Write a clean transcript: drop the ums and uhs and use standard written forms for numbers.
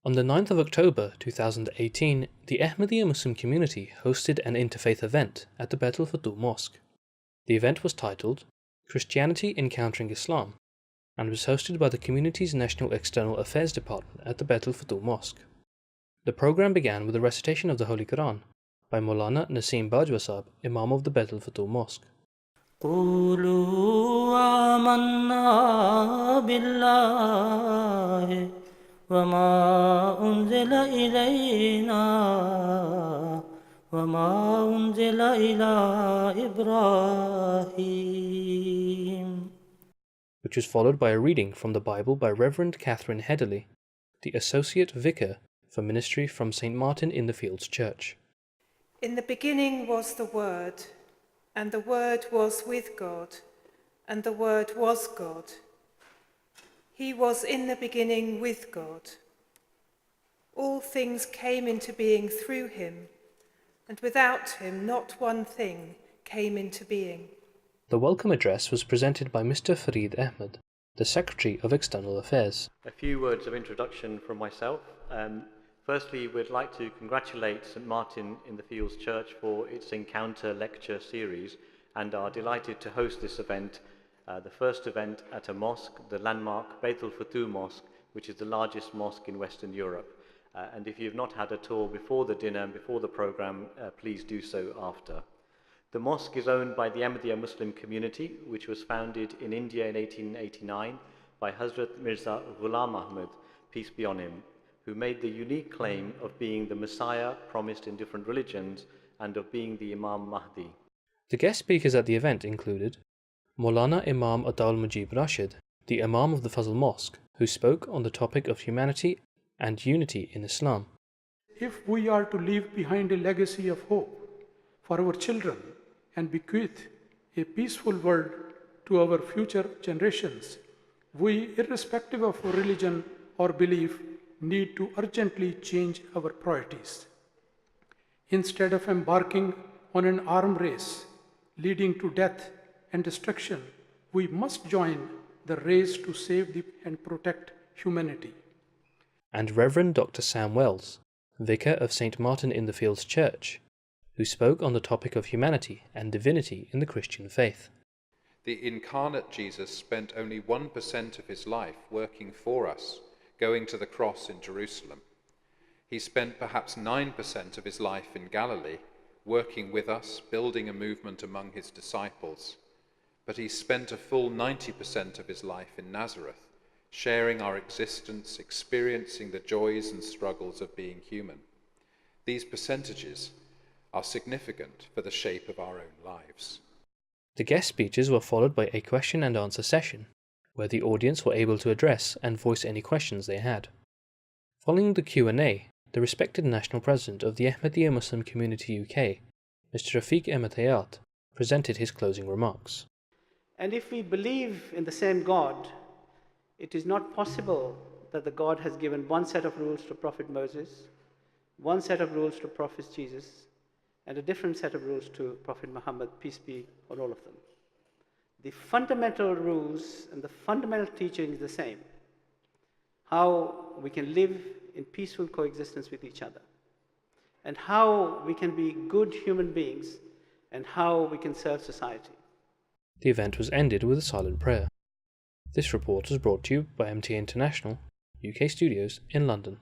On the 9th of October 2018, the Ahmadiyya Muslim community hosted an interfaith event at the Baitul Futuh Mosque. The event was titled Christianity Encountering Islam and was hosted by the community's National External Affairs Department at the Baitul Futuh Mosque. The program began with a recitation of the Holy Quran by Maulana Naseem Bajwa Sahib, Imam of the Baitul Futuh Mosque. قولوا آمنا بالله وما أنزل إلينا وما أنزل إلى إبراهيم, which was followed by a reading from the Bible by Reverend Catherine Headley, the Associate Vicar for Ministry from St. Martin in the Fields Church. In the beginning was the Word, and the Word was with God, and the Word was God. He was in the beginning with God. All things came into being through him, and without him not one thing came into being. The welcome address was presented by Mr. Fareed Ahmed, the Secretary of External Affairs. A few words of introduction from myself. Firstly, we'd like to congratulate St. Martin in the Fields Church for its Encounter Lecture Series and are delighted to host this event, the first event at a mosque, the landmark Baitul Futuh Mosque, which is the largest mosque in Western Europe. And if you've not had a tour before the dinner and before the program, please do so after. The mosque is owned by the Ahmadiyya Muslim community, which was founded in India in 1889 by Hazrat Mirza Ghulam Ahmad, peace be on him, who made the unique claim of being the Messiah promised in different religions and of being the Imam Mahdi. The guest speakers at the event included Maulana Imam Ataul Mujib Rashid, the Imam of the Fazl Mosque, who spoke on the topic of humanity and unity in Islam. If we are to leave behind a legacy of hope for our children and bequeath a peaceful world to our future generations, we, irrespective of our religion or belief, need to urgently change our priorities. Instead of embarking on an arms race leading to death and destruction, we must join the race to save and protect humanity. And Reverend Dr Sam Wells, Vicar of St. Martin in the Fields Church, who spoke on the topic of humanity and divinity in the Christian faith. The incarnate Jesus spent only 1% of his life working for us, going to the cross in Jerusalem. He spent perhaps 9% of his life in Galilee, working with us, building a movement among his disciples. But he spent a full 90% of his life in Nazareth, sharing our existence, experiencing the joys and struggles of being human. These percentages are significant for the shape of our own lives. The guest speeches were followed by a question and answer session, where the audience were able to address and voice any questions they had. Following the Q&A, the respected National President of the Ahmadiyya Muslim Community UK, Mr. Rafiq Ahmed Hayat, presented his closing remarks. And if we believe in the same God, it is not possible that the God has given one set of rules to Prophet Moses, one set of rules to Prophet Jesus, and a different set of rules to Prophet Muhammad, peace be on all of them. The fundamental rules and the fundamental teaching is the same. How we can live in peaceful coexistence with each other, and how we can be good human beings, and how we can serve society. The event was ended with a silent prayer. This report was brought to you by MTA International, UK Studios in London.